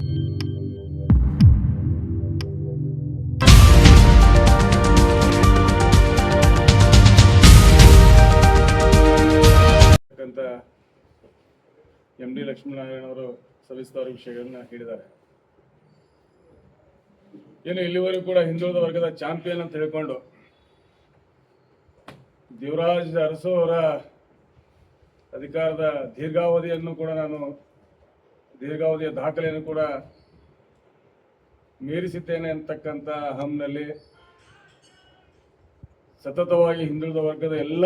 M D Lakshminarayana ಅವರು ಸವಿಸ್ತಾರ ವಿಷಯಗಳನ್ನ ಹೇಳಿದ್ದಾರೆ. ಏನು ಇಲ್ಲಿವರೆಗೂ ಕೂಡ ಹಿಂದುಳಿದ ವರ್ಗದ ಚಾಂಪಿಯನ್ ಅಂತ ಹೇಳ್ಕೊಂಡು ದೇವರಾಜ್ ಅರಸು ಅವರ ಅಧಿಕಾರದ ದೀರ್ಘಾವಧಿಯ ದಾಖಲೆಯನ್ನು ಕೂಡ ಮೀರಿಸಿದ್ದೇನೆ ಅಂತಕ್ಕಂಥ ಹಮ್ನಲ್ಲಿ ಸತತವಾಗಿ ಹಿಂದುಳಿದ ವರ್ಗದ ಎಲ್ಲ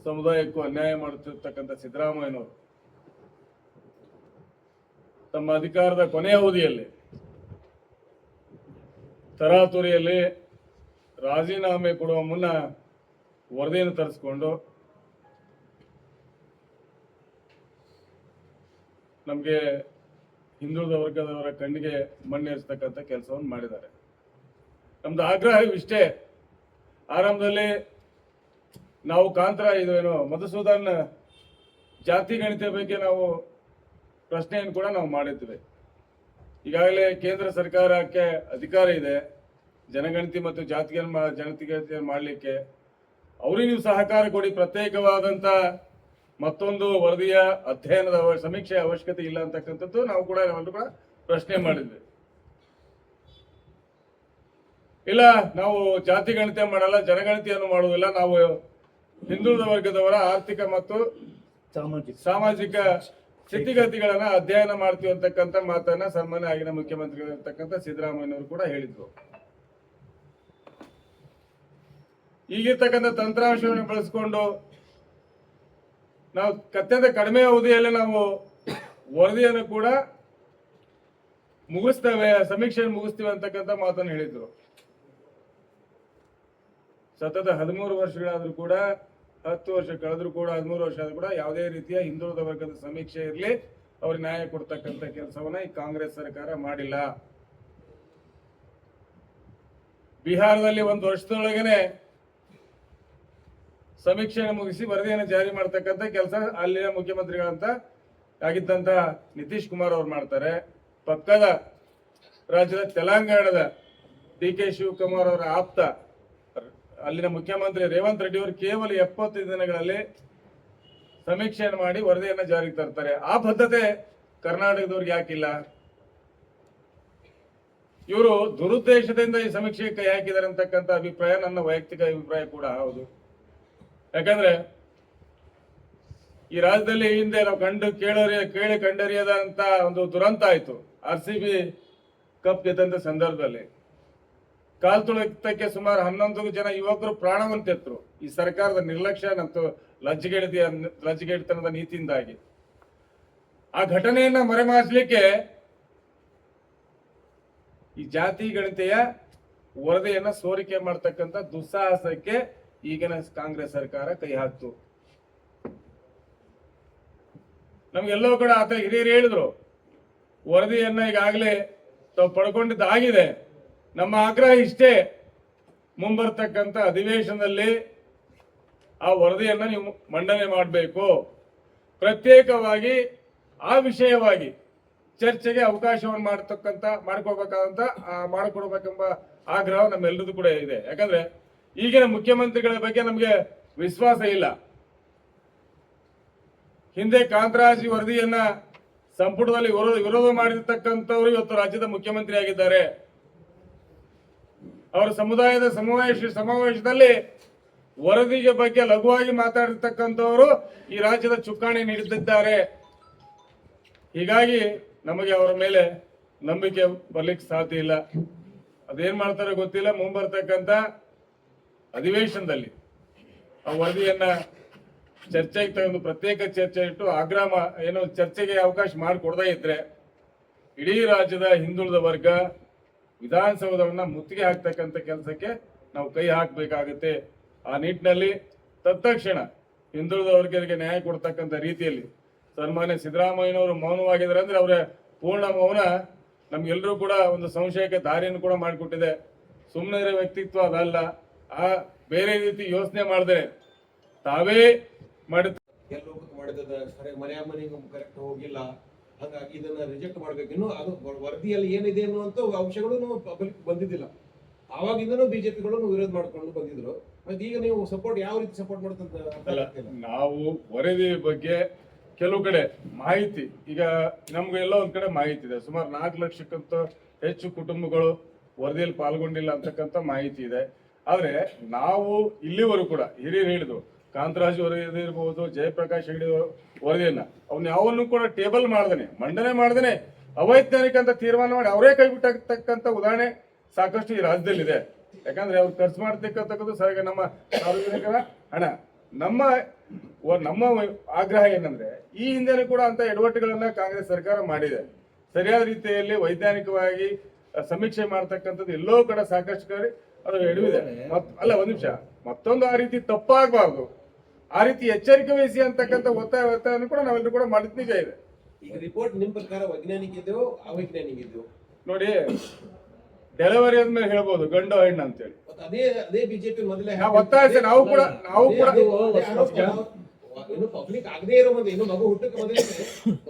ಸಮುದಾಯಕ್ಕೂ ಅನ್ಯಾಯ ಮಾಡುತ್ತಿರ್ತಕ್ಕಂಥ ಸಿದ್ದರಾಮಯ್ಯನವರು ತಮ್ಮ ಅಧಿಕಾರದ ಕೊನೆಯ ಅವಧಿಯಲ್ಲಿ ತರಾತುರಿಯಲ್ಲಿ ರಾಜೀನಾಮೆ ಕೊಡುವ ಮುನ್ನ ವರದಿಯನ್ನು ತರಿಸಿಕೊಂಡು ನಮಗೆ ಹಿಂದುಳಿದ ವರ್ಗದವರ ಕಣ್ಣಿಗೆ ಮಣ್ಣೇರಿಸತಕ್ಕಂಥ ಕೆಲಸವನ್ನು ಮಾಡಿದ್ದಾರೆ. ನಮ್ದು ಆಗ್ರಹ ಇಷ್ಟೇ, ಆರಂಭದಲ್ಲಿ ನಾವು ಮಧುಸೂದನ್ ಜಾತಿ ಗಣಿತ ಬಗ್ಗೆ ನಾವು ಪ್ರಶ್ನೆಯನ್ನು ಕೂಡ ನಾವು ಮಾಡಿದ್ವಿ. ಈಗಾಗಲೇ ಕೇಂದ್ರ ಸರ್ಕಾರಕ್ಕೆ ಅಧಿಕಾರ ಇದೆ ಜನಗಣತಿ ಮತ್ತು ಜನಗಣತಿ ಮಾಡಲಿಕ್ಕೆ. ಅವ್ರಿಗೆ ನೀವು ಸಹಕಾರ ಕೊಡಿ, ಪ್ರತ್ಯೇಕವಾದಂತ ಮತ್ತೊಂದು ವರದಿಯ ಅಧ್ಯಯನದ ಸಮೀಕ್ಷೆ ಅವಶ್ಯಕತೆ ಇಲ್ಲ ಅಂತಕ್ಕಂಥದ್ದು ನಾವು ಕೂಡ ಪ್ರಶ್ನೆ ಮಾಡಿದ್ವಿ. ಇಲ್ಲ, ನಾವು ಜಾತಿ ಗಣತಿ ಮಾಡಲ್ಲ, ಜನಗಣತಿಯನ್ನು ಮಾಡುವುದಿಲ್ಲ, ನಾವು ಹಿಂದುಳಿದ ವರ್ಗದವರ ಆರ್ಥಿಕ ಮತ್ತು ಸಾಮಾಜಿಕ ಸ್ಥಿತಿಗತಿಗಳನ್ನ ಅಧ್ಯಯನ ಮಾಡ್ತೀವಿ ಅಂತಕ್ಕಂಥ ಮಾತನ್ನ ಸನ್ಮಾನ್ಯ ಆಗಿನ ಮುಖ್ಯಮಂತ್ರಿಗಳಿರ್ತಕ್ಕಂಥ ಸಿದ್ದರಾಮಯ್ಯನವರು ಕೂಡ ಹೇಳಿದ್ರು. ಈಗಿರ್ತಕ್ಕಂಥ ತಂತ್ರಾಂಶವನ್ನು ಬಳಸಿಕೊಂಡು ನಾವು ಅತ್ಯಂತ ಕಡಿಮೆ ಅವಧಿಯಲ್ಲಿ ನಾವು ವರದಿಯನ್ನು ಕೂಡ ಮುಗಿಸ್ತೇವೆ, ಸಮೀಕ್ಷೆಯನ್ನು ಮುಗಿಸ್ತೇವೆ ಅಂತಕ್ಕಂಥ ಮಾತನ್ನು ಹೇಳಿದ್ರು. ಸತತ 13 ವರ್ಷಗಳಾದ್ರೂ ಕೂಡ, 10 ವರ್ಷ ಕಳೆದ್ರು ಕೂಡ, 13 ವರ್ಷ ಆದ್ರೂ ಕೂಡ ಯಾವುದೇ ರೀತಿಯ ಹಿಂದುಳಿದ ವರ್ಗದ ಸಮೀಕ್ಷೆ ಇರಲಿ ಅವ್ರಿಗೆ ನ್ಯಾಯ ಕೊಡ್ತಕ್ಕಂಥ ಕೆಲಸವನ್ನ ಈ ಕಾಂಗ್ರೆಸ್ ಸರ್ಕಾರ ಮಾಡಿಲ್ಲ. ಬಿಹಾರದಲ್ಲಿ 1 ವರ್ಷದೊಳಗನೆ ಸಮೀಕ್ಷೆಯನ್ನು ಮುಗಿಸಿ ವರದಿಯನ್ನು ಜಾರಿ ಮಾಡ್ತಕ್ಕಂಥ ಕೆಲಸ ಅಲ್ಲಿನ ಮುಖ್ಯಮಂತ್ರಿಗಳಂತ ಆಗಿದ್ದಂತ ನಿತೀಶ್ ಕುಮಾರ್ ಅವರು ಮಾಡ್ತಾರೆ. ಪಕ್ಕದ ರಾಜ್ಯದ ತೆಲಂಗಾಣದ DK ಶಿವಕುಮಾರ್ ಅವರ ಆಪ್ತ ಅಲ್ಲಿನ ಮುಖ್ಯಮಂತ್ರಿ ರೇವಂತ್ ರೆಡ್ಡಿ ಅವರು ಕೇವಲ 70 ದಿನಗಳಲ್ಲಿ ಸಮೀಕ್ಷೆಯನ್ನು ಮಾಡಿ ವರದಿಯನ್ನ ಜಾರಿಗೆ ತರ್ತಾರೆ. ಆ ಬದ್ಧತೆ ಕರ್ನಾಟಕದವ್ರಿಗೆ ಯಾಕಿಲ್ಲ? ಇವರು ದುರುದ್ದೇಶದಿಂದ ಈ ಸಮೀಕ್ಷೆಗೆ ಕೈ ಹಾಕಿದ್ದಾರೆ ಅಂತಕ್ಕಂಥ ಅಭಿಪ್ರಾಯ ನನ್ನ ವೈಯಕ್ತಿಕ ಅಭಿಪ್ರಾಯ ಕೂಡ ಹೌದು. ಯಾಕಂದ್ರೆ ಈ ರಾಜ್ಯದಲ್ಲಿ ಹಿಂದೆ ನಾವು ಕೇಳಿ ಕಂಡರಿಯದಂತ ಒಂದು ದುರಂತ ಆಯ್ತು. RCB ಕಪ್ ಗೆದ್ದಂತ ಸಂದರ್ಭದಲ್ಲಿ ಕಾಲ್ ತುಳಿತಕ್ಕೆ ಸುಮಾರು 11 ಜನ ಯುವಕರು ಪ್ರಾಣವನ್ನು ತೆತ್ತರು ಈ ಸರ್ಕಾರದ ನಿರ್ಲಕ್ಷ್ಯ ಮತ್ತು ಲಜ್ಜೆಗೆಡಿತನದ ನೀತಿಯಿಂದಾಗಿ. ಆ ಘಟನೆಯನ್ನ ಮರೆಮಾಚಲಿಕ್ಕೆ ಈ ಜಾತಿ ಗಣತಿಯ ವರದಿಯನ್ನ ಸೋರಿಕೆ ಮಾಡ್ತಕ್ಕಂಥ ದುಸ್ಸಾಹಸಕ್ಕೆ ಈಗಿನ ಕಾಂಗ್ರೆಸ್ ಸರ್ಕಾರ ಕೈ ಹಾಕ್ತು. ನಮ್ಗೆಲ್ಲೋ ಕಡೆ ಆತ ಹಿರಿಯರು ಹೇಳಿದ್ರು, ವರದಿಯನ್ನ ಈಗಾಗಲೇ ತಾವು ಪಡ್ಕೊಂಡಿದ್ದಾಗಿದೆ. ನಮ್ಮ ಆಗ್ರಹ ಇಷ್ಟೇ, ಮುಂಬರ್ತಕ್ಕಂಥ ಅಧಿವೇಶನದಲ್ಲಿ ಆ ವರದಿಯನ್ನ ನೀವು ಮಂಡನೆ ಮಾಡಬೇಕು, ಪ್ರತ್ಯೇಕವಾಗಿ ಆ ವಿಷಯವಾಗಿ ಚರ್ಚೆಗೆ ಅವಕಾಶವನ್ನು ಮಾಡಿಕೊಡ್ಬೇಕೆಂಬ ಆಗ್ರಹ ನಮ್ಮೆಲ್ಲರದು ಕೂಡ ಇದೆ. ಯಾಕಂದ್ರೆ ಈಗಿನ ಮುಖ್ಯಮಂತ್ರಿಗಳ ಬಗ್ಗೆ ನಮಗೆ ವಿಶ್ವಾಸ ಇಲ್ಲ. ಹಿಂದೆ ಕಾಂತರಾಜ್ ವರದಿಯನ್ನ ಸಂಪುಟದಲ್ಲಿ ವಿರೋಧ ಮಾಡಿರ್ತಕ್ಕಂಥವ್ರು ಇವತ್ತು ರಾಜ್ಯದ ಮುಖ್ಯಮಂತ್ರಿ ಆಗಿದ್ದಾರೆ. ಅವರ ಸಮುದಾಯದ ಸಮಾವೇಶದಲ್ಲಿ ವರದಿಗೆ ಬಗ್ಗೆ ಲಘುವಾಗಿ ಮಾತಾಡಿರ್ತಕ್ಕಂಥವರು ಈ ರಾಜ್ಯದ ಚುಕ್ಕಾಣಿ ನೀಡುತ್ತಿದ್ದಾರೆ. ಹೀಗಾಗಿ ನಮಗೆ ಅವರ ಮೇಲೆ ನಂಬಿಕೆ ಬರ್ಲಿಕ್ಕೆ ಸಾಧ್ಯ ಇಲ್ಲ. ಅದೇನ್ ಮಾಡ್ತಾರೆ ಗೊತ್ತಿಲ್ಲ. ಮುಂಬರ್ತಕ್ಕಂಥ ಅಧಿವೇಶನದಲ್ಲಿ ಆ ವರದಿಯನ್ನ ಚರ್ಚೆಗೆ ತಗೊಂಡು ಪ್ರತ್ಯೇಕ ಚರ್ಚೆ ಇಟ್ಟು ಚರ್ಚೆಗೆ ಅವಕಾಶ ಮಾಡಿಕೊಡದೇ ಇದ್ರೆ ಇಡೀ ರಾಜ್ಯದ ಹಿಂದುಳಿದ ವರ್ಗ ವಿಧಾನಸೌಧವನ್ನ ಮುತ್ತಿಗೆ ಹಾಕ್ತಕ್ಕಂಥ ಕೆಲಸಕ್ಕೆ ನಾವು ಕೈ ಹಾಕಬೇಕಾಗುತ್ತೆ. ಆ ನಿಟ್ಟಿನಲ್ಲಿ ತತ್ಕ್ಷಣ ಹಿಂದುಳಿದ ವರ್ಗರಿಗೆ ನ್ಯಾಯ ಕೊಡ್ತಕ್ಕಂಥ ರೀತಿಯಲ್ಲಿ ಸನ್ಮಾನ್ಯ ಸಿದ್ದರಾಮಯ್ಯನವರು ಮೌನವಾಗಿದ್ದಾರೆ ಅಂದ್ರೆ ಅವರ ಪೂರ್ಣ ಮೌನ ನಮ್ಗೆಲ್ಲರೂ ಕೂಡ ಒಂದು ಸಂಶಯಕ್ಕೆ ದಾರಿಯನ್ನು ಕೂಡ ಮಾಡಿಕೊಟ್ಟಿದೆ. ಸುಮ್ಮನೆ ಇರೋ ವ್ಯಕ್ತಿತ್ವ ಅದಲ್ಲ. ಆ ಬೇರೆ ರೀತಿ ಯೋಚನೆ ಮಾಡಿದ್ರೆ ತಾವೇ ಮಾಡಿದ ಮನೆಗೆ ಕರೆಕ್ಟ್ ಹೋಗಿಲ್ಲ, ಹಾಗಾಗಿ ಇದನ್ನ ರಿಜೆಕ್ಟ್ ಮಾಡ್ಬೇಕು. ಇನ್ನು ಅದು ವರದಿಯಲ್ಲಿ ಏನಿದೆ ಅನ್ನುವಂತ ಅಂಶಗಳು ಪಬ್ಲಿಕ್ ಬಂದಿದ್ದಿಲ್ಲ. ಆವಾಗಿಂದನೂ ಬಿಜೆಪಿಗಳು ವಿರೋಧ ಮಾಡ್ಕೊಂಡು ಬಂದಿದ್ರು. ಮತ್ತೆ ಈಗ ನೀವು ಸಪೋರ್ಟ್ ಯಾವ ರೀತಿ ಸಪೋರ್ಟ್ ಮಾಡುತ್ತಂತ ಅರ್ಥ ಅಲ್ಲ, ಆಗ್ತಿಲ್ಲ. ನಾವು ವರದಿ ಬಗ್ಗೆ ಕೆಲವು ಕಡೆ ಮಾಹಿತಿ, ಈಗ ನಮ್ಗೆ ಎಲ್ಲ ಒಂದ್ ಕಡೆ ಮಾಹಿತಿ ಇದೆ, ಸುಮಾರು 4 ಲಕ್ಷಕ್ಕಿಂತ ಹೆಚ್ಚು ಕುಟುಂಬಗಳು ವರದಿಯಲ್ಲಿ ಪಾಲ್ಗೊಂಡಿಲ್ಲ ಅಂತಕ್ಕಂಥ ಮಾಹಿತಿ ಇದೆ. ಆದ್ರೆ ನಾವು ಇಲ್ಲಿವರೆಗೂ ಕೂಡ ಹಿರಿಯರು ಹೇಳಿದ್ರು, ಕಾಂತರಾಜ್ ವರದಿ ಇರ್ಬೋದು, ಜಯಪ್ರಕಾಶ್ ಹೆಗಡೆ ವರದಿಯನ್ನ ಅವ್ನ ಯಾವನ್ನು ಕೂಡ ಟೇಬಲ್ ಮಾಡ್ದೇನೆ, ಮಂಡನೆ ಮಾಡ್ದೇನೆ ಅವೈಜ್ಞಾನಿಕ ಅಂತ ತೀರ್ಮಾನ ಮಾಡಿ ಅವರೇ ಕೈ ಬಿಟ್ಟತಕ್ಕಂಥ ಉದಾಹರಣೆ ಸಾಕಷ್ಟು ಈ ರಾಜ್ಯದಲ್ಲಿದೆ. ಯಾಕಂದ್ರೆ ಅವ್ರು ಖರ್ಚು ಮಾಡ್ತಕ್ಕಂಥದ್ದು ಸರಿಯಾಗಿ ನಮ್ಮ ಸಾರ್ವಜನಿಕರ ಹಣ. ನಮ್ಮ ಆಗ್ರಹ ಏನಂದ್ರೆ, ಈ ಹಿಂದೆನೂ ಕೂಡ ಅಂತ ಎಡವಟ್ಟುಗಳನ್ನ ಕಾಂಗ್ರೆಸ್ ಸರ್ಕಾರ ಮಾಡಿದೆ. ಸರಿಯಾದ ರೀತಿಯಲ್ಲಿ ವೈಜ್ಞಾನಿಕವಾಗಿ ಸಮೀಕ್ಷೆ ಮಾಡ್ತಕ್ಕಂಥದ್ದು ಎಲ್ಲೋ ಕಡೆ ಸಾಕಷ್ಟು ಕಡೆ ಅದು ಎಡವಿದೆ. ಅಲ್ಲ, ಒಂದ್ ನಿಮಿಷ, ಮತ್ತೊಂದು ಆ ರೀತಿ ತಪ್ಪಾಗಬಾರ್ದು, ಆ ರೀತಿ ಎಚ್ಚರಿಕೆ ವಹಿಸಿ ಅಂತಕ್ಕಂಥ ಒತ್ತಾಯವನ್ನು ಕೂಡ ನಾವೆಲ್ಲರೂ ಕೂಡ ಮಾಡಿದ ನಿಜ ಇದೆ. ಈಗ ರಿಪೋರ್ಟ್ ನಿಮ್ ಪ್ರಕಾರ ವೈಜ್ಞಾನಿಕ ಇದೆಯೋ ಅವೈಜ್ಞಾನಿಕ ಇದೆಯೋ? ನೋಡಿ, ಡೆಲಿವರಿ ಆದ್ಮೇಲೆ ಹೇಳ್ಬೋದು ಗಂಡು ಹೆಣ್ಣು ಅಂತೇಳಿ. ಅದೇ ಅದೇ ಬಿಜೆಪಿ ಮೊದಲೇ ಒತ್ತಾಯಿಸಿ ನಾವು ಕೂಡ ಇನ್ನು ಪಬ್ಲಿಕ್ ಆಗದೇ ಇರೋ ಮುಂದೆ, ಇನ್ನು ಮಗು ಹುಟ್ಟಕ್ಕೆ ಮೊದಲೇ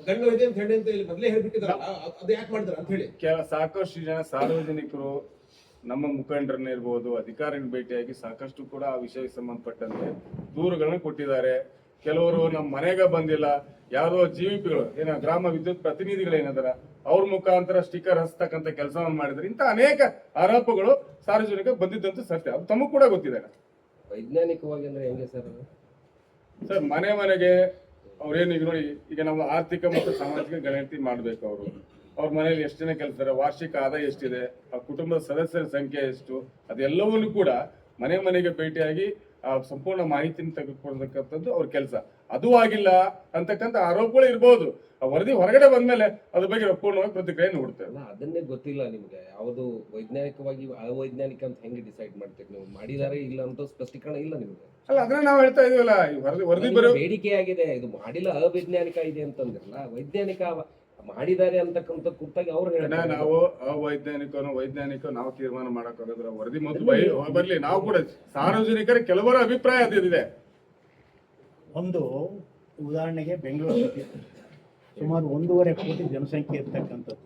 ಗಂಡು ಇದೆ ಅಂತ ಹೇಳಿ ಅಂತ ಹೇಳಿ ಮೊದಲೇ ಹೇಳ್ಬಿಟ್ಟಿದಾರಲ್ಲ, ಅದು ಯಾಕೆ ಮಾಡಿದಾರ ಅಂತ ಹೇಳಿ ಸಾಕಷ್ಟು ಜನ ಸಾರ್ವಜನಿಕರು ನಮ್ಮ ಮುಖಂಡರನ್ನ ಇರ್ಬೋದು, ಅಧಿಕಾರಿಗಳ ಭೇಟಿಯಾಗಿ ಸಾಕಷ್ಟು ಕೂಡ ಆ ವಿಷಯಕ್ಕೆ ಸಂಬಂಧಪಟ್ಟಂತೆ ದೂರುಗಳನ್ನ ಕೊಟ್ಟಿದ್ದಾರೆ. ಕೆಲವರು ನಮ್ಮ ಮನೆಗೆ ಬಂದಿಲ್ಲ, ಯಾರೋ ಜಿವಿಪಿಗಳು ಗ್ರಾಮ ವಿದ್ಯುತ್ ಪ್ರತಿನಿಧಿಗಳು ಏನದಾರ ಅವ್ರ ಮುಖಾಂತರ ಸ್ಟಿಕರ್ ಹಚ್ತಕ್ಕಂಥ ಕೆಲಸವನ್ನು ಮಾಡಿದ್ರೆ, ಇಂಥ ಅನೇಕ ಆರೋಪಗಳು ಸಾರ್ವಜನಿಕ ಬಂದಿದ್ದಂತೂ ಸತ್ಯ. ಅದು ತಮಗೂ ಕೂಡ ಗೊತ್ತಿದೆ. ವೈಜ್ಞಾನಿಕವಾಗಿ ಅಂದ್ರೆ ಹೆಂಗೆ ಸರ್? ಸರ್, ಮನೆಗೆ ಅವ್ರೇನು ಈಗ ನೋಡಿ, ಈಗ ನಾವು ಆರ್ಥಿಕ ಮತ್ತು ಸಾಮಾಜಿಕ ಗಣತಿ ಮಾಡ್ಬೇಕು. ಅವ್ರ ಮನೇಲಿ ಎಷ್ಟು ಜನ ಕೆಲಸ, ವಾರ್ಷಿಕ ಆದಾಯ ಎಷ್ಟಿದೆ, ಆ ಕುಟುಂಬದ ಸದಸ್ಯರ ಸಂಖ್ಯೆ ಎಷ್ಟು, ಅದೆಲ್ಲವನ್ನೂ ಕೂಡ ಮನೆಗೆ ಭೇಟಿಯಾಗಿ ಆ ಸಂಪೂರ್ಣ ಮಾಹಿತಿನ ತೆಗೆದುಕೊಳ್ತಕ್ಕಂಥದ್ದು ಅವ್ರ ಕೆಲಸ. ಅದು ಆಗಿಲ್ಲ ಅಂತಕ್ಕಂಥ ಆರೋಪಗಳು ಇರ್ಬೋದು. ಆ ವರದಿ ಹೊರಗಡೆ ಬಂದ್ಮೇಲೆ ಅದ್ರ ಬಗ್ಗೆ ಪೂರ್ಣವಾಗಿ ಪ್ರತಿಕ್ರಿಯೆ ನೋಡ್ತೇವೆ. ಅಲ್ಲ, ಅದನ್ನೇ ಗೊತ್ತಿಲ್ಲ ನಿಮ್ಗೆ ಯಾವುದು ವೈಜ್ಞಾನಿಕವಾಗಿ ಅವೈಜ್ಞಾನಿಕ ಅಂತ ಹೆಂಗೆ ಡಿಸೈಡ್ ಮಾಡ್ತೀರಿ ನೀವು? ಮಾಡಿದಾರೆ ಇಲ್ಲ ಅಂತ ಸ್ಪಷ್ಟೀಕರಣ ಇಲ್ಲ ನಿಮ್ಗೆ. ಅಲ್ಲ, ಅದನ್ನ ನಾವು ಹೇಳ್ತಾ ಇದೀವಲ್ಲ, ಈ ವರದಿ ಬರೋ ಬೇಡಿಕೆ ಆಗಿದೆ, ಇದು ಮಾಡಿಲ್ಲ ಅವೈಜ್ಞಾನಿಕ ಇದೆ ಅಂತಂದ್ರಲ್ಲ, ವೈಜ್ಞಾನಿಕ ಮಾಡಿದ್ದಾರೆ ಅಂತಕ್ಕಂಥ ಕುರಿತಾಗಿ ಅವ್ರು ಹೇಳ್ತಾರೆ. ನಾವು ವೈಜ್ಞಾನಿಕ ನಾವು ತೀರ್ಮಾನ ಮಾಡಕ್ಕಾಗದ್ರ ವರದಿ ಮೊದಲು ಬರ್ಲಿ. ನಾವು ಕೂಡ ಸಾರ್ವಜನಿಕರ ಕೆಲವರ ಅಭಿಪ್ರಾಯ ಅದಿದೆ. ಒಂದು ಉದಾಹರಣೆಗೆ ಬೆಂಗಳೂರು ಸುಮಾರು 1.5 ಕೋಟಿ ಜನಸಂಖ್ಯೆ ಇರ್ತಕ್ಕಂಥದ್ದು.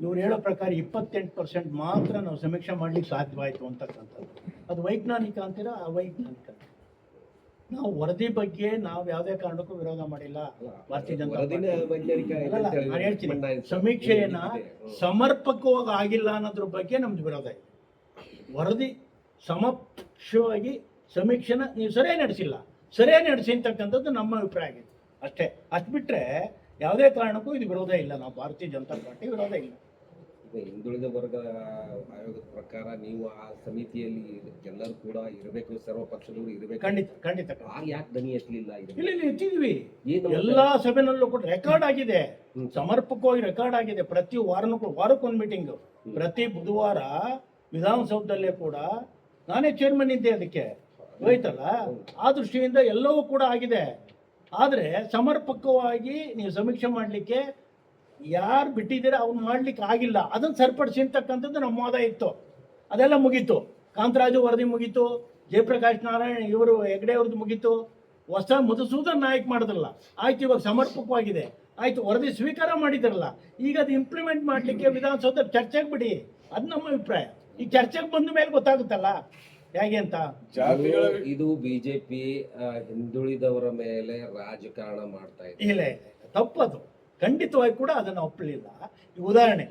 ಇವ್ರು ಹೇಳೋ ಪ್ರಕಾರ 28% ಮಾತ್ರ ನಾವು ಸಮೀಕ್ಷೆ ಮಾಡ್ಲಿಕ್ಕೆ ಸಾಧ್ಯವಾಯಿತು ಅಂತಕ್ಕಂಥದ್ದು. ಅದು ವೈಜ್ಞಾನಿಕ ಅಂತೀರಾ ಅವೈಜ್ಞಾನಿಕ? ನಾವು ವರದಿ ಬಗ್ಗೆ ನಾವು ಯಾವುದೇ ಕಾರಣಕ್ಕೂ ವಿರೋಧ ಮಾಡಿಲ್ಲ. ಭಾರತೀಯ ಜನತಾ ಪಾರ್ಟಿ ನಾನು ಹೇಳ್ತೀನಿ, ಸಮೀಕ್ಷೆಯನ್ನ ಸಮರ್ಪಕವಾಗಿ ಆಗಿಲ್ಲ ಅನ್ನೋದ್ರ ಬಗ್ಗೆ ನಮ್ದು ವಿರೋಧ ಇದೆ. ವರದಿ ಸಮಕ್ಷವಾಗಿ ಸಮೀಕ್ಷೆನ ನೀವು ಸರಿಯಾಗಿ ನಡೆಸಿ ಅಂತಕ್ಕಂಥದ್ದು ನಮ್ಮ ಅಭಿಪ್ರಾಯ ಆಗಿದೆ ಅಷ್ಟೇ. ಅಷ್ಟು ಬಿಟ್ಟರೆ ಯಾವುದೇ ಕಾರಣಕ್ಕೂ ಇದು ವಿರೋಧ ಇಲ್ಲ. ನಾವು ಭಾರತೀಯ ಜನತಾ ಪಾರ್ಟಿ ವಿರೋಧ ಇಲ್ಲ. ಹಿಂದುಳಿದ ವರ್ಗ ಆಯೋಗದ ಪ್ರಕಾರ ನೀವು ಆ ಸಮಿತಿಯಲ್ಲಿ ಎಲ್ಲರೂ ಕೂಡ ಇರಬೇಕು, ಸರ್ವ ಪಕ್ಷದವರು ಇರಬೇಕು. ಖಂಡಿತ ಯಾಕೆ ದನಿ ಎತ್ತಲಿಲ್ಲ? ಇಲ್ಲಿ ಎತ್ತಿದ್ವಿ, ಎಲ್ಲಾ ಸಭೆನಲ್ಲೂ ಕೂಡ ರೆಕಾರ್ಡ್ ಆಗಿದೆ, ಸಮರ್ಪಕವಾಗಿ ರೆಕಾರ್ಡ್ ಆಗಿದೆ. ಪ್ರತಿ ವಾರಕ್ಕೊಂದು ಮೀಟಿಂಗ್, ಪ್ರತಿ ಬುಧವಾರ ವಿಧಾನಸೌಧದಲ್ಲೇ ಕೂಡ ನಾನೇ ಚೇರ್ಮನ್ ಇದ್ದೆ. ಅದಕ್ಕೆ ಹೋಯ್ತಲ್ಲ, ಆ ದೃಷ್ಟಿಯಿಂದ ಎಲ್ಲವೂ ಕೂಡ ಆಗಿದೆ. ಆದರೆ ಸಮರ್ಪಕವಾಗಿ ನೀವು ಸಮೀಕ್ಷೆ ಮಾಡಲಿಕ್ಕೆ ಯಾರು ಬಿಟ್ಟಿದ್ದೀರಾ ಅವ್ನು ಮಾಡ್ಲಿಕ್ಕೆ ಆಗಿಲ್ಲ. ಅದನ್ನು ಸರಿಪಡಿಸಿ ಅಂತಕ್ಕಂಥದ್ದು ನಮ್ಮ ವಾದ ಇತ್ತು. ಅದೆಲ್ಲ ಮುಗೀತು. ಕಾಂತರಾಜು ವರದಿ ಮುಗೀತು, ಜಯಪ್ರಕಾಶ್ ನಾರಾಯಣ್ ಇವರು ಹೆಗಡೆ ಅವ್ರದ್ದು ಮುಗೀತು, ಹೊಸ ಮಧುಸೂದನ್ ನಾಯಕ್ ಮಾಡಿದ್ರಲ್ಲ, ಆಯ್ತು ಇವಾಗ ಸಮರ್ಪಕವಾಗಿದೆ, ಆಯ್ತು ವರದಿ ಸ್ವೀಕಾರ ಮಾಡಿದ್ರಲ್ಲ, ಈಗ ಅದು ಇಂಪ್ಲಿಮೆಂಟ್ ಮಾಡಲಿಕ್ಕೆ ವಿಧಾನಸೌಧ ಚರ್ಚೆಗೆ ಬಿಡಿ. ಅದು ನಮ್ಮ ಅಭಿಪ್ರಾಯ. ಈ ಚರ್ಚೆಗೆ ಬಂದ ಮೇಲೆ ಗೊತ್ತಾಗುತ್ತಲ್ಲ ಹೇಗೆ ಅಂತ. ಇದು ಬಿಜೆಪಿ ಹಿಂದುಳಿದವರ ಮೇಲೆ ರಾಜಕಾರಣ ಮಾಡ್ತಾ ಇದೆ. ಇಲ್ಲ, ತಪ್ಪದು. ಖಂಡಿತವಾಗಿ ಕೂಡ ಅದನ್ನು ಒಪ್ಪಲಿಲ್ಲ. ಉದಾಹರಣೆ,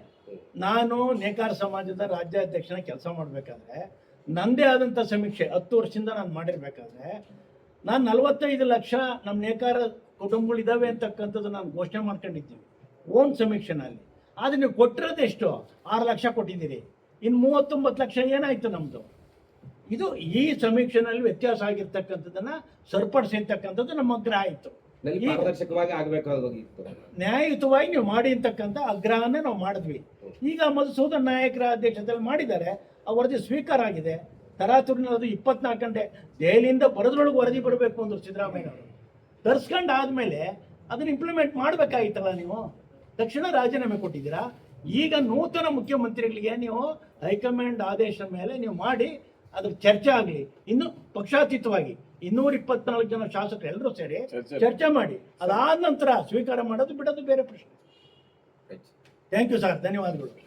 ನಾನು ನೇಕಾರ ಸಮಾಜದ ರಾಜ್ಯಾಧ್ಯಕ್ಷನ ಕೆಲಸ ಮಾಡಬೇಕಾದ್ರೆ ನನ್ನದೇ ಆದಂಥ ಸಮೀಕ್ಷೆ 10 ವರ್ಷದಿಂದ ನಾನು ಮಾಡಿರ್ಬೇಕಾದ್ರೆ ನಾನು 45 ಲಕ್ಷ ನಮ್ಮ ನೇಕಾರ ಕುಟುಂಬಗಳಿದ್ದಾವೆ ಅಂತಕ್ಕಂಥದ್ದು ನಾನು ಘೋಷಣೆ ಮಾಡ್ಕೊಂಡಿದ್ದೀನಿ ಓನ್ ಸಮೀಕ್ಷೆನಲ್ಲಿ. ಆದರೆ ನೀವು ಕೊಟ್ಟಿರೋದು ಎಷ್ಟು? 6 ಲಕ್ಷ ಕೊಟ್ಟಿದ್ದೀರಿ. ಇನ್ನು 39 ಲಕ್ಷ ಏನಾಯ್ತು ನಮ್ಮದು? ಇದು ಈ ಸಮೀಕ್ಷೆನಲ್ಲಿ ವ್ಯತ್ಯಾಸ ಆಗಿರ್ತಕ್ಕಂಥದ್ದನ್ನ ಸರಿಪಡಿಸಿರ್ತಕ್ಕಂಥದ್ದು ನಮ್ಮ ಆಗ್ರಹ ಆಯಿತು. ಪಾರದರ್ಶಕವಾಗಿ ಆಗಬೇಕಾಗಿತ್ತು, ನ್ಯಾಯಯುತವಾಗಿ ನೀವು ಮಾಡಿ ಅಂತಕ್ಕಂಥ ಆಗ್ರಹನ ನಾವು ಮಾಡಿದ್ವಿ. ಈಗ ಮಧುಸೂದನ್ ನಾಯಕರ ಅಧ್ಯಕ್ಷತೆಯಲ್ಲಿ ಮಾಡಿದ್ದಾರೆ, ಆ ವರದಿ ಸ್ವೀಕಾರ ಆಗಿದೆ. ತರಾತುರಿನದು 24 ಗಂಟೆ ದೆಹಲಿಯಿಂದ ಬರೋದ್ರೊಳಗೆ ವರದಿ ಬರಬೇಕು ಅಂದರು ಸಿದ್ದರಾಮಯ್ಯನವರು. ತರಿಸ್ಕೊಂಡು ಆದಮೇಲೆ ಅದನ್ನು ಇಂಪ್ಲಿಮೆಂಟ್ ಮಾಡಬೇಕಾಗಿತ್ತಲ್ಲ. ನೀವು ತಕ್ಷಣ ರಾಜೀನಾಮೆ ಕೊಟ್ಟಿದ್ದೀರಾ. ಈಗ ನೂತನ ಮುಖ್ಯಮಂತ್ರಿಗಳಿಗೆ ನೀವು ಹೈಕಮಾಂಡ್ ಆದೇಶ ಮೇಲೆ ನೀವು ಮಾಡಿ ಅದ್ರ ಚರ್ಚೆ ಆಗಲಿ. ಇನ್ನು ಪಕ್ಷಾತೀತವಾಗಿ 224 ಜನ ಶಾಸಕರು ಎಲ್ಲರೂ ಸೇರಿ ಚರ್ಚೆ ಮಾಡಿ ಅದಾದ ನಂತರ ಸ್ವೀಕಾರ ಮಾಡೋದು ಬಿಡೋದು ಬೇರೆ ಪ್ರಶ್ನೆ. ಥ್ಯಾಂಕ್ ಯು ಸರ್, ಧನ್ಯವಾದಗಳು.